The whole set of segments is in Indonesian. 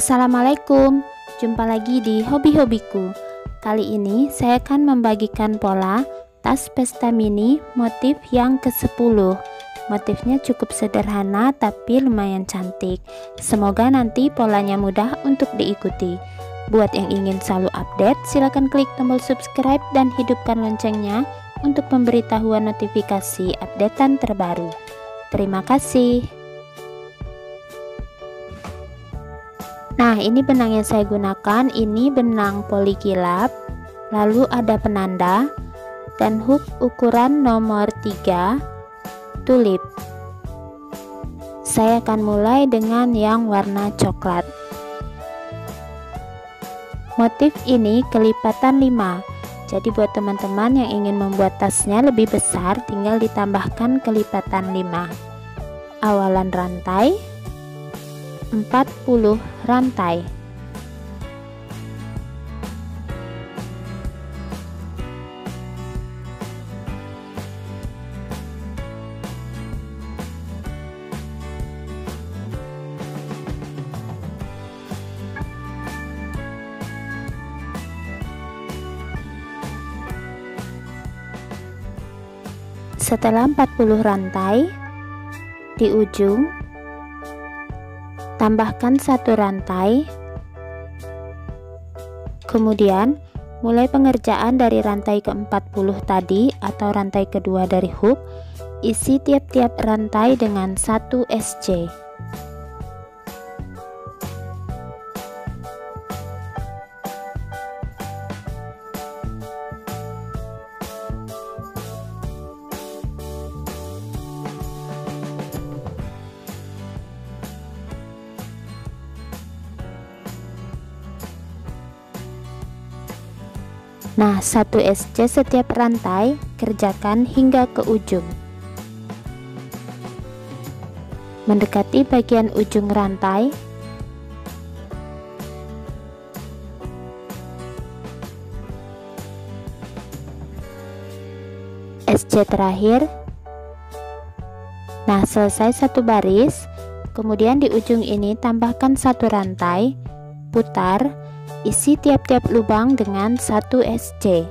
Assalamualaikum, jumpa lagi di hobi-hobiku. Kali ini saya akan membagikan pola tas pesta mini motif yang ke-10. Motifnya cukup sederhana tapi lumayan cantik. Semoga nanti polanya mudah untuk diikuti. Buat yang ingin selalu update, silakan klik tombol subscribe dan hidupkan loncengnya untuk pemberitahuan notifikasi updatean terbaru. Terima kasih. Nah, ini benang yang saya gunakan, ini benang poli kilap, lalu ada penanda dan hook ukuran nomor 3 tulip. Saya akan mulai dengan yang warna coklat. Motif ini kelipatan 5. Jadi buat teman-teman yang ingin membuat tasnya lebih besar, tinggal ditambahkan kelipatan 5. Awalan rantai 40 rantai. Setelah 40 rantai, di ujung tambahkan 1 rantai, kemudian mulai pengerjaan dari rantai ke-40 tadi atau rantai kedua dari hook, isi tiap-tiap rantai dengan 1 SC. Nah, 1 SC setiap rantai, kerjakan hingga ke ujung. Mendekati bagian ujung rantai, SC terakhir. Nah, selesai 1 baris, kemudian di ujung ini tambahkan 1 rantai, putar, isi tiap-tiap lubang dengan 1 SC.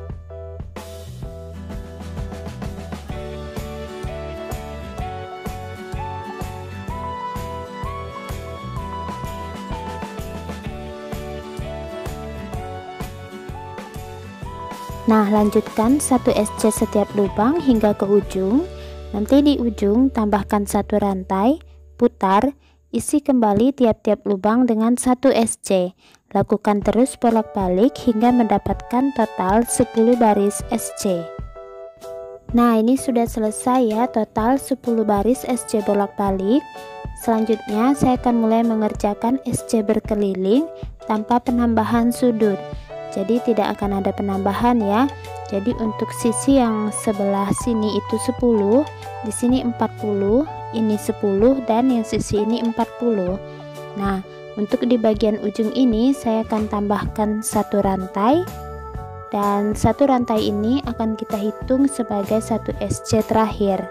Nah, lanjutkan 1 SC setiap lubang hingga ke ujung. Nanti di ujung tambahkan 1 rantai, putar, isi kembali tiap-tiap lubang dengan 1 SC. Lakukan terus bolak-balik hingga mendapatkan total 10 baris SC. Nah, ini sudah selesai ya, total 10 baris SC bolak-balik. Selanjutnya saya akan mulai mengerjakan SC berkeliling tanpa penambahan sudut. Jadi tidak akan ada penambahan ya. Jadi untuk sisi yang sebelah sini itu 10, di sini 40, ini 10, dan yang sisi ini 40. Nah, untuk di bagian ujung ini saya akan tambahkan 1 rantai, dan 1 rantai ini akan kita hitung sebagai 1 SC terakhir.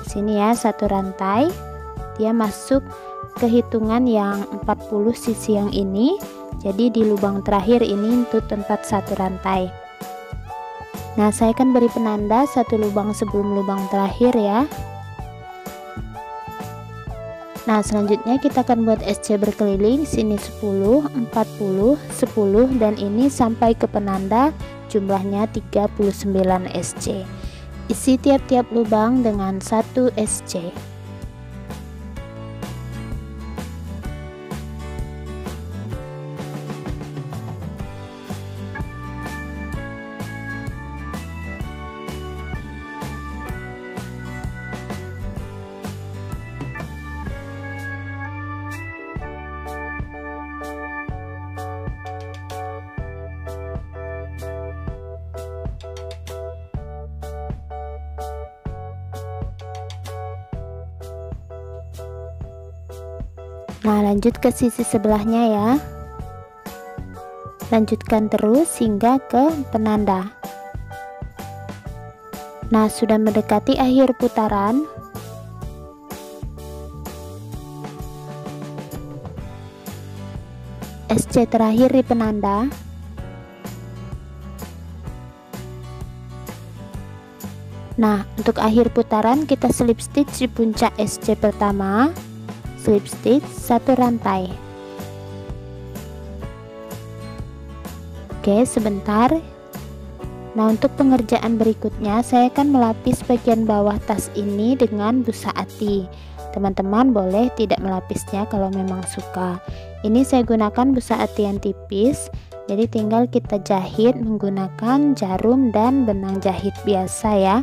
Di sini ya, 1 rantai, dia masuk ke hitungan yang 40 sisi yang ini. Jadi di lubang terakhir ini untuk tempat 1 rantai. Nah, saya akan beri penanda 1 lubang sebelum lubang terakhir ya. Nah, selanjutnya kita akan buat SC berkeliling, sini 10, 40, 10, dan ini sampai ke penanda jumlahnya 39 SC. Isi tiap-tiap lubang dengan 1 SC. Nah, lanjut ke sisi sebelahnya ya. Lanjutkan terus hingga ke penanda. Nah, sudah mendekati akhir putaran. SC terakhir di penanda. Nah, untuk akhir putaran kita slip stitch di puncak SC pertama, slip stitch 1 rantai. Oke, sebentar. Nah, untuk pengerjaan berikutnya saya akan melapis bagian bawah tas ini dengan busa ati. Teman-teman boleh tidak melapisnya kalau memang suka. Ini saya gunakan busa ati yang tipis, jadi tinggal kita jahit menggunakan jarum dan benang jahit biasa ya.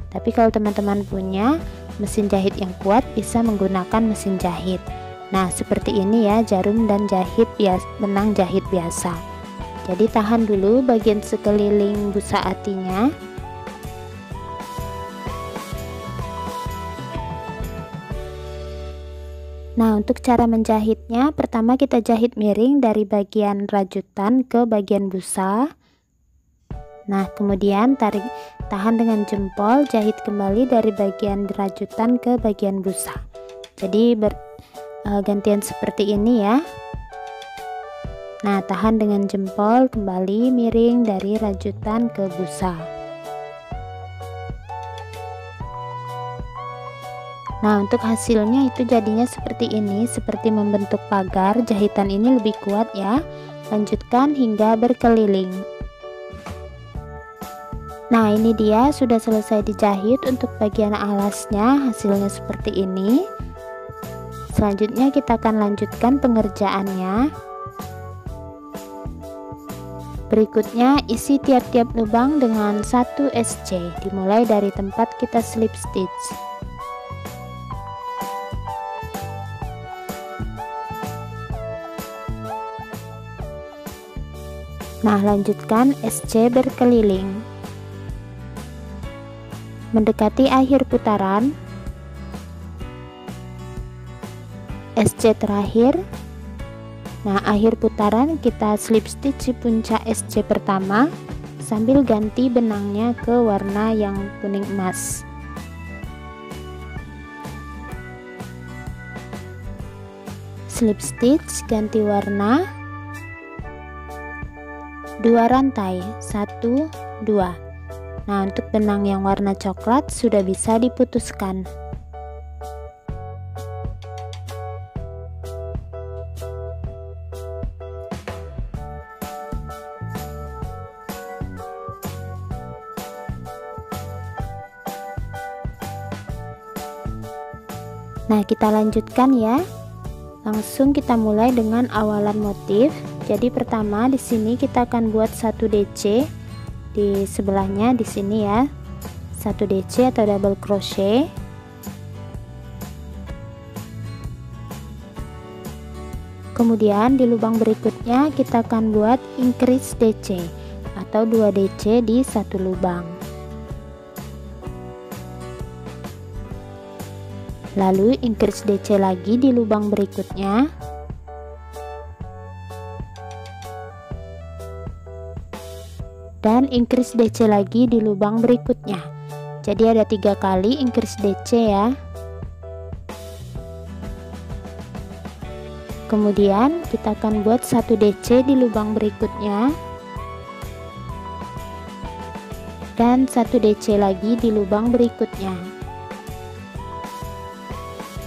Tapi kalau teman-teman punya mesin jahit yang kuat, bisa menggunakan mesin jahit. Nah, seperti ini ya, jarum dan jahit biasa, benang jahit biasa. Jadi tahan dulu bagian sekeliling busa atinya. Nah, untuk cara menjahitnya, pertama kita jahit miring dari bagian rajutan ke bagian busa. Nah, kemudian tahan dengan jempol, jahit kembali dari bagian rajutan ke bagian busa. Jadi gantian seperti ini ya. Nah, tahan dengan jempol, kembali miring dari rajutan ke busa. Nah, untuk hasilnya itu jadinya seperti ini, seperti membentuk pagar. Jahitan ini lebih kuat ya. Lanjutkan hingga berkeliling. Nah, ini dia sudah selesai dijahit. Untuk bagian alasnya hasilnya seperti ini. Selanjutnya kita akan lanjutkan pengerjaannya. Berikutnya isi tiap-tiap lubang dengan 1 SC, dimulai dari tempat kita slip stitch. Nah, lanjutkan SC berkeliling. Mendekati akhir putaran, SC terakhir. Nah, akhir putaran kita slip stitch di puncak SC pertama sambil ganti benangnya ke warna yang kuning emas. Slip stitch ganti warna, 2 rantai, 1 2. Nah, untuk benang yang warna coklat sudah bisa diputuskan. Nah, kita lanjutkan ya. Langsung kita mulai dengan awalan motif. Jadi pertama di sini kita akan buat 1 DC. Di sebelahnya di sini ya, 1 DC atau double crochet. Kemudian di lubang berikutnya kita akan buat increase DC atau 2 DC di 1 lubang. Lalu increase DC lagi di lubang berikutnya. Dan increase DC lagi di lubang berikutnya. Jadi ada 3 kali increase DC ya. Kemudian kita akan buat 1 DC di lubang berikutnya dan 1 DC lagi di lubang berikutnya.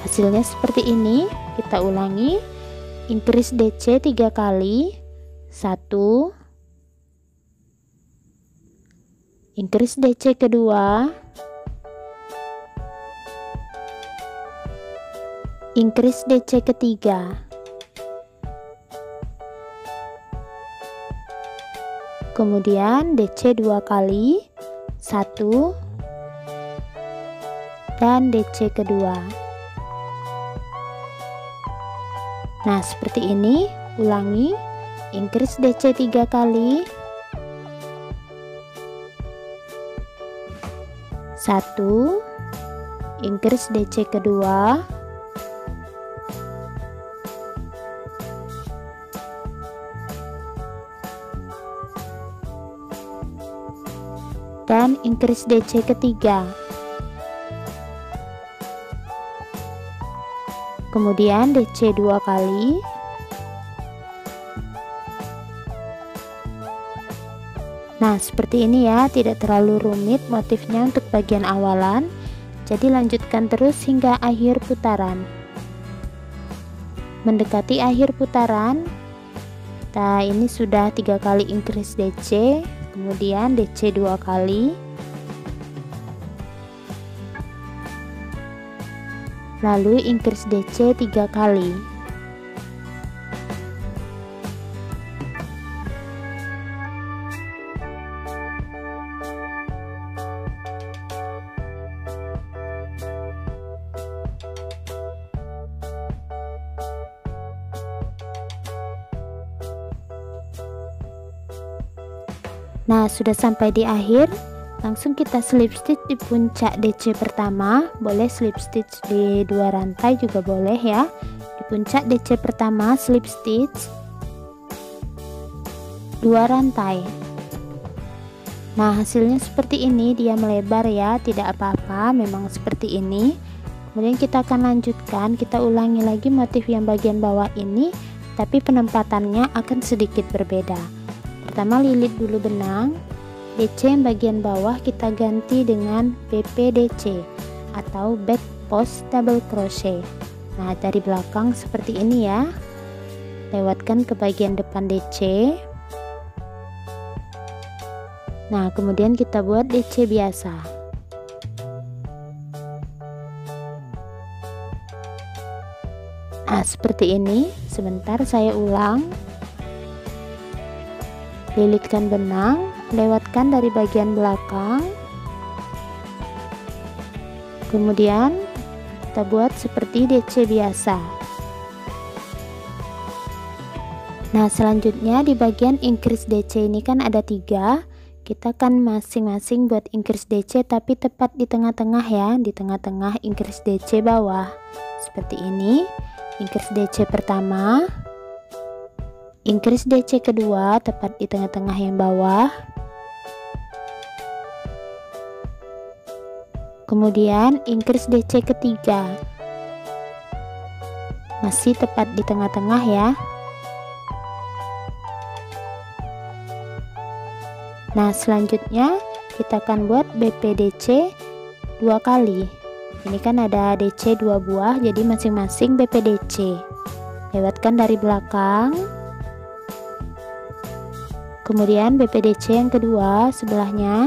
Hasilnya seperti ini. Kita ulangi, increase DC 3 kali, 1, increase DC kedua, increase DC ketiga, kemudian DC 2 kali, 1, dan DC kedua. Nah, seperti ini. Ulangi, increase DC 3 kali, 1, increase DC kedua, dan increase DC ketiga. Kemudian DC 2 kali, Nah, seperti ini ya, tidak terlalu rumit motifnya untuk bagian awalan. Jadi lanjutkan terus hingga akhir putaran. Mendekati akhir putaran, kita ini sudah 3 kali increase DC, kemudian DC 2 kali, lalu increase DC 3 kali. Nah, sudah sampai di akhir, langsung kita slip stitch di puncak DC pertama. Boleh slip stitch di 2 rantai juga boleh ya. Di puncak DC pertama slip stitch 2 rantai. Nah, hasilnya seperti ini, dia melebar ya, tidak apa-apa, memang seperti ini. Kemudian kita akan lanjutkan, kita ulangi lagi motif yang bagian bawah ini, tapi penempatannya akan sedikit berbeda. Pertama, lilit dulu benang DC yang bagian bawah, kita ganti dengan BPDC atau back post double crochet. Nah, dari belakang seperti ini ya, lewatkan ke bagian depan DC. Nah, kemudian kita buat DC biasa. Nah, seperti ini. Sebentar saya ulang. Lilitkan benang, lewatkan dari bagian belakang, kemudian kita buat seperti DC biasa. Nah, selanjutnya di bagian increase DC ini kan ada 3, kita akan masing-masing buat increase DC tapi tepat di tengah-tengah ya, di tengah-tengah increase DC bawah seperti ini. Increase DC pertama, increase DC kedua tepat di tengah-tengah yang bawah, kemudian increase DC ketiga masih tepat di tengah-tengah ya. Nah, selanjutnya kita akan buat BPDC 2 kali. Ini kan ada DC 2 buah, jadi masing-masing BPDC. Lewatkan dari belakang, kemudian BPDC yang kedua sebelahnya,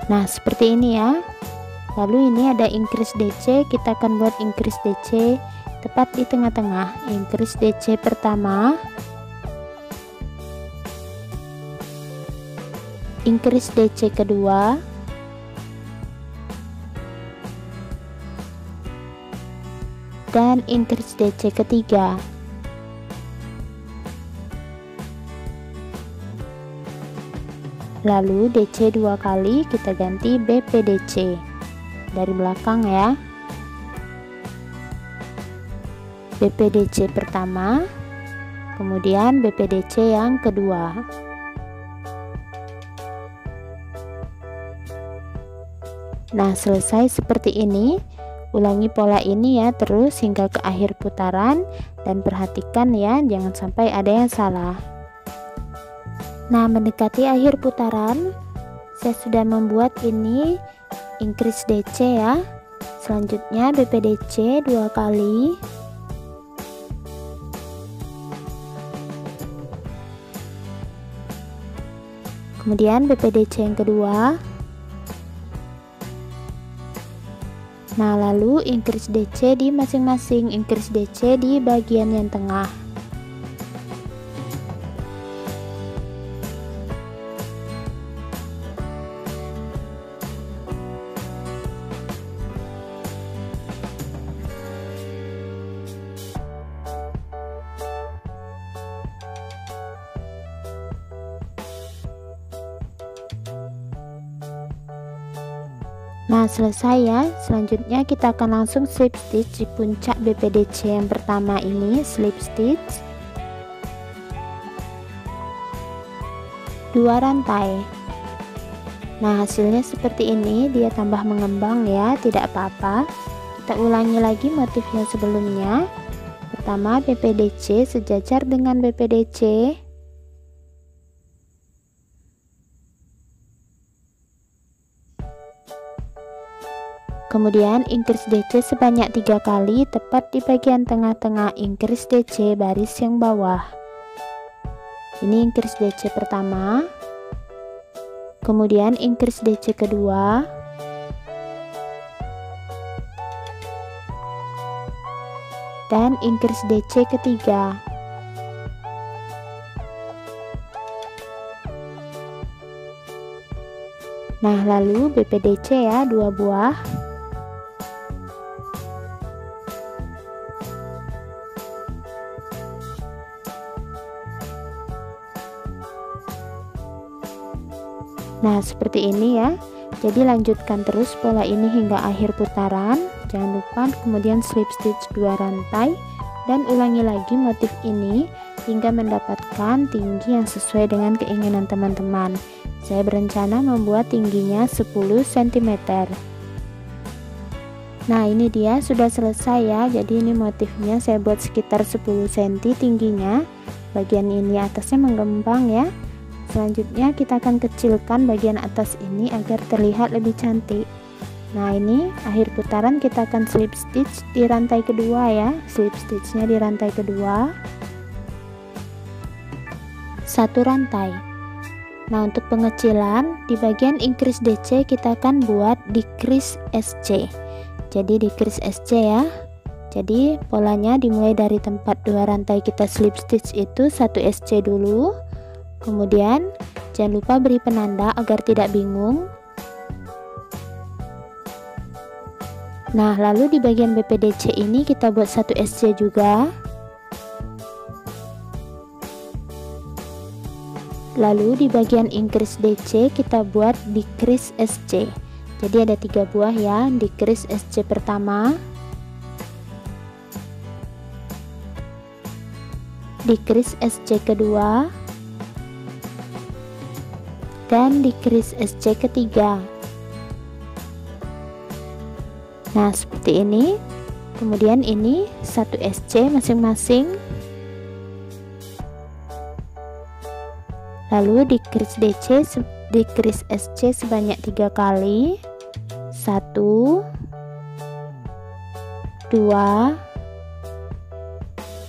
nah seperti ini ya. Lalu ini ada increase DC, kita akan buat increase DC tepat di tengah-tengah. Increase DC pertama, increase DC kedua, dan increase DC ketiga. Lalu DC 2 kali, kita ganti BPDC dari belakang ya. BPDC pertama, kemudian BPDC yang kedua. Nah, selesai seperti ini. Ulangi pola ini ya terus hingga ke akhir putaran, dan perhatikan ya, jangan sampai ada yang salah. Nah, mendekati akhir putaran, saya sudah membuat ini increase DC ya. Selanjutnya BPDC 2 kali, kemudian BPDC yang kedua. Nah, lalu increase DC di masing-masing, increase DC di bagian yang tengah. Nah, selesai ya. Selanjutnya kita akan langsung slip stitch di puncak BPDC yang pertama ini, slip stitch 2 rantai. Nah, hasilnya seperti ini, dia tambah mengembang ya, tidak apa-apa. Kita ulangi lagi motif yang sebelumnya. Pertama, BPDC sejajar dengan BPDC. Kemudian increase DC sebanyak 3 kali tepat di bagian tengah-tengah increase DC baris yang bawah. Ini increase DC pertama. Kemudian increase DC kedua. Dan increase DC ketiga. Nah, lalu BPDC ya, 2 buah. Nah, seperti ini ya. Jadi lanjutkan terus pola ini hingga akhir putaran. Jangan lupa kemudian slip stitch 2 rantai dan ulangi lagi motif ini hingga mendapatkan tinggi yang sesuai dengan keinginan teman-teman. Saya berencana membuat tingginya 10 cm. Nah, ini dia sudah selesai ya. Jadi ini motifnya saya buat sekitar 10 cm tingginya. Bagian ini atasnya mengembang ya. Selanjutnya kita akan kecilkan bagian atas ini agar terlihat lebih cantik. Nah, ini akhir putaran kita akan slip stitch di rantai kedua ya. Slip stitchnya di rantai kedua, 1 rantai. Nah, untuk pengecilan di bagian increase DC kita akan buat decrease SC. Jadi decrease SC ya. Jadi polanya dimulai dari tempat 2 rantai kita slip stitch itu 1 SC dulu. Kemudian jangan lupa beri penanda agar tidak bingung. Nah, lalu di bagian BPDC ini kita buat 1 SC juga. Lalu di bagian increase DC kita buat decrease SC. Jadi ada 3 buah ya, decrease SC pertama, decrease SC kedua, dan decrease SC ketiga. Nah, seperti ini. Kemudian ini 1 SC masing-masing. Lalu decrease SC sebanyak 3 kali. 1, 2,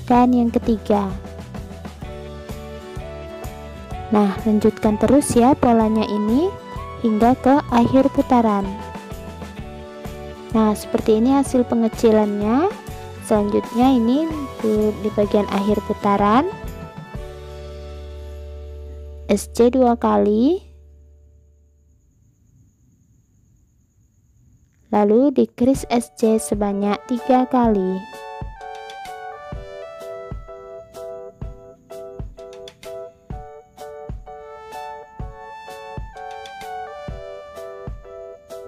dan yang ketiga. Nah, lanjutkan terus ya polanya ini hingga ke akhir putaran. Nah, seperti ini hasil pengecilannya. Selanjutnya ini di bagian akhir putaran, SC 2 kali, lalu decrease SC sebanyak 3 kali.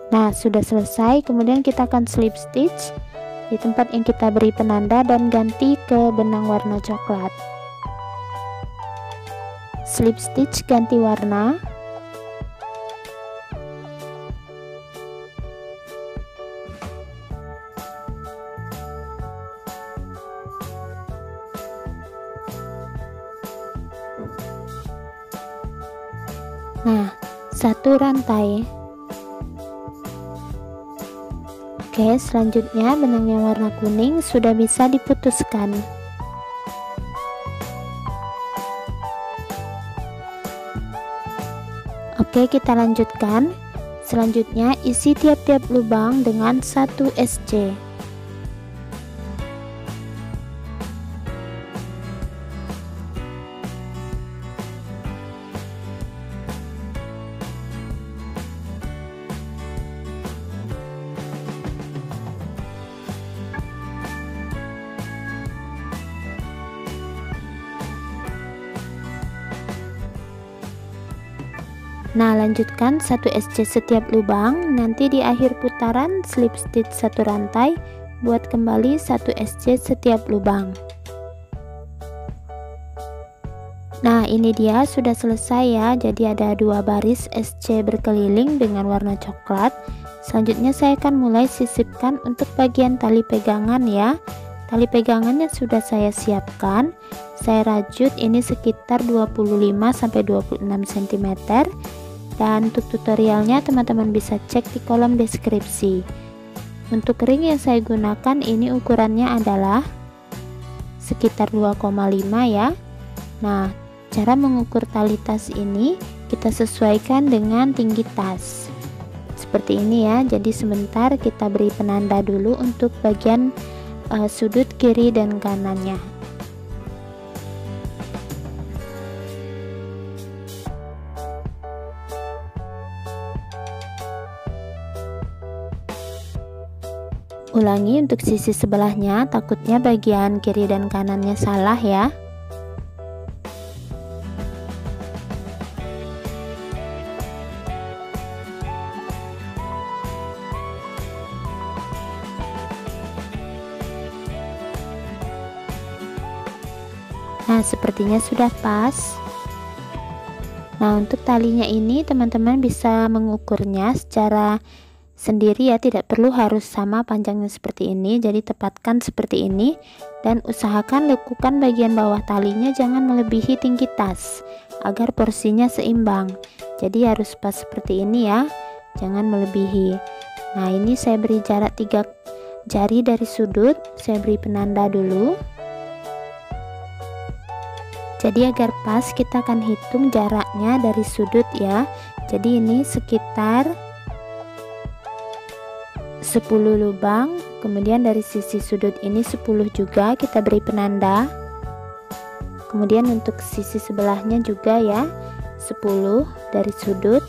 Nah, sudah selesai. Kemudian kita akan slip stitch di tempat yang kita beri penanda dan ganti ke benang warna coklat. Slip stitch ganti warna. Nah, 1 rantai. Oke, selanjutnya benang yang warna kuning sudah bisa diputuskan. Oke, kita lanjutkan. Selanjutnya isi tiap-tiap lubang dengan 1 SC. Nah, lanjutkan 1 SC setiap lubang. Nanti di akhir putaran slip stitch 1 rantai, buat kembali 1 SC setiap lubang. Nah, ini dia sudah selesai ya. Jadi ada 2 baris SC berkeliling dengan warna coklat. Selanjutnya saya akan mulai sisipkan untuk bagian tali pegangan ya. Tali pegangannya sudah saya siapkan. Saya rajut ini sekitar 25-26 cm. Dan untuk tutorialnya teman-teman bisa cek di kolom deskripsi. Untuk ring yang saya gunakan ini ukurannya adalah sekitar 2,5 ya. Nah, cara mengukur tali tas ini kita sesuaikan dengan tinggi tas. Seperti ini ya. Jadi sebentar kita beri penanda dulu untuk bagian sudut kiri dan kanannya. Ulangi untuk sisi sebelahnya, takutnya bagian kiri dan kanannya salah ya. Nah, sepertinya sudah pas. Nah, untuk talinya ini teman-teman bisa mengukurnya secara sendiri ya, tidak perlu harus sama panjangnya seperti ini. Jadi tepatkan seperti ini dan usahakan lekukan bagian bawah talinya jangan melebihi tinggi tas agar porsinya seimbang. Jadi harus pas seperti ini ya, jangan melebihi. Nah, ini saya beri jarak 3 jari dari sudut, saya beri penanda dulu. Jadi agar pas kita akan hitung jaraknya dari sudut ya. Jadi ini sekitar 10 lubang, kemudian dari sisi sudut ini 10 juga kita beri penanda. Kemudian untuk sisi sebelahnya juga ya 10 dari sudut.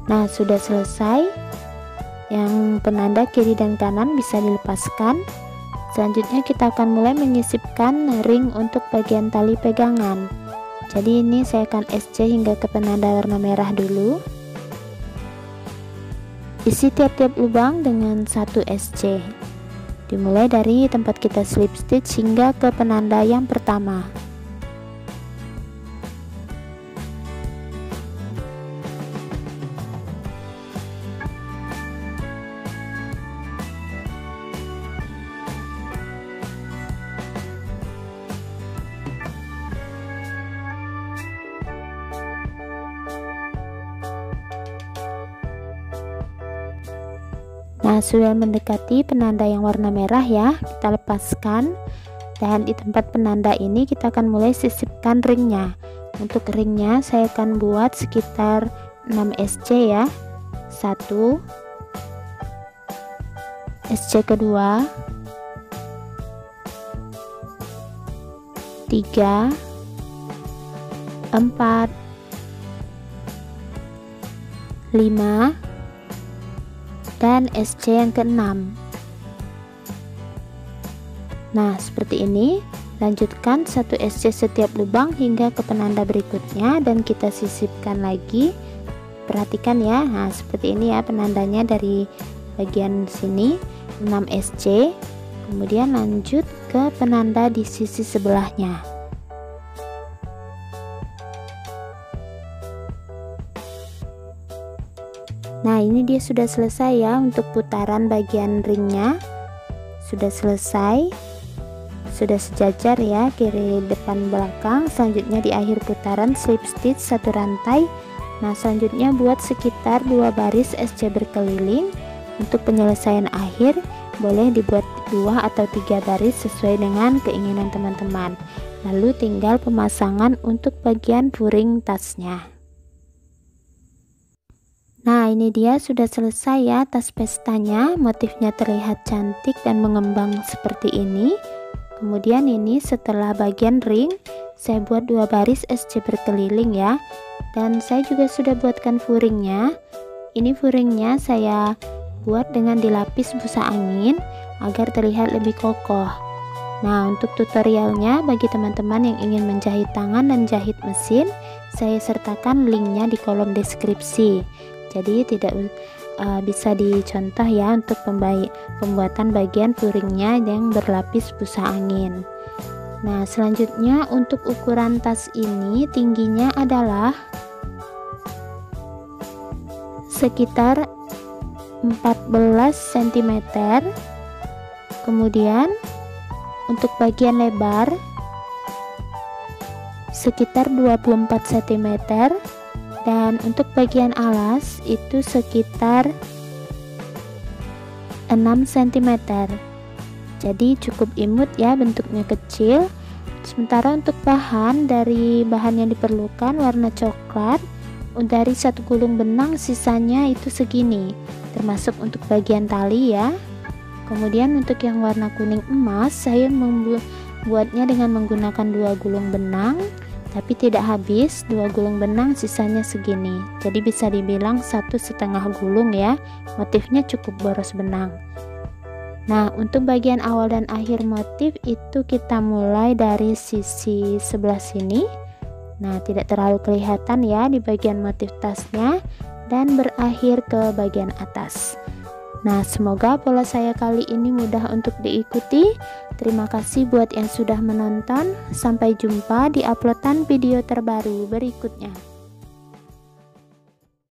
Nah, sudah selesai. Yang penanda kiri dan kanan bisa dilepaskan. Selanjutnya kita akan mulai menyisipkan ring untuk bagian tali pegangan. Jadi ini saya akan SC hingga ke penanda warna merah dulu. Isi tiap-tiap lubang dengan 1 SC. Dimulai dari tempat kita slip stitch hingga ke penanda yang pertama. Nah, sudah mendekati penanda yang warna merah ya, kita lepaskan. Dan di tempat penanda ini kita akan mulai sisipkan ringnya. Untuk ringnya saya akan buat sekitar 6 SC ya. 1 SC kedua, 3, 4, 5, dan SC yang ke-6. Nah, seperti ini. Lanjutkan 1 SC setiap lubang hingga ke penanda berikutnya dan kita sisipkan lagi. Perhatikan ya. Nah, seperti ini ya penandanya dari bagian sini 6 SC. Kemudian lanjut ke penanda di sisi sebelahnya. Nah, ini dia sudah selesai ya untuk putaran bagian ringnya. Sudah selesai. Sudah sejajar ya kiri depan belakang. Selanjutnya di akhir putaran slip stitch 1 rantai. Nah, selanjutnya buat sekitar 2 baris SC berkeliling. Untuk penyelesaian akhir boleh dibuat 2 atau 3 baris sesuai dengan keinginan teman-teman. Lalu tinggal pemasangan untuk bagian furing tasnya. Nah, ini dia sudah selesai ya tas pestanya. Motifnya terlihat cantik dan mengembang seperti ini. Kemudian ini setelah bagian ring saya buat 2 baris SC berkeliling ya. Dan saya juga sudah buatkan furingnya. Ini furingnya saya buat dengan dilapis busa angin agar terlihat lebih kokoh. Nah, untuk tutorialnya bagi teman-teman yang ingin menjahit tangan dan jahit mesin, saya sertakan linknya di kolom deskripsi. Jadi tidak bisa dicontoh ya untuk pembuatan bagian furingnya yang berlapis busa angin. Nah, selanjutnya untuk ukuran tas ini tingginya adalah sekitar 14 cm. Kemudian untuk bagian lebar sekitar 24 cm, dan untuk bagian alas itu sekitar 6 cm. Jadi cukup imut ya, bentuknya kecil. Sementara untuk bahan yang diperlukan warna coklat, dari satu gulung benang sisanya itu segini, termasuk untuk bagian tali ya. Kemudian untuk yang warna kuning emas, saya membuatnya dengan menggunakan 2 gulung benang, tapi tidak habis 2 gulung benang, sisanya segini. Jadi bisa dibilang 1,5 gulung ya. Motifnya cukup boros benang. Nah, untuk bagian awal dan akhir motif itu kita mulai dari sisi sebelah sini. Nah, tidak terlalu kelihatan ya di bagian motif tasnya, dan berakhir ke bagian atas. Nah, semoga pola saya kali ini mudah untuk diikuti. Terima kasih buat yang sudah menonton. Sampai jumpa di uploadan video terbaru berikutnya.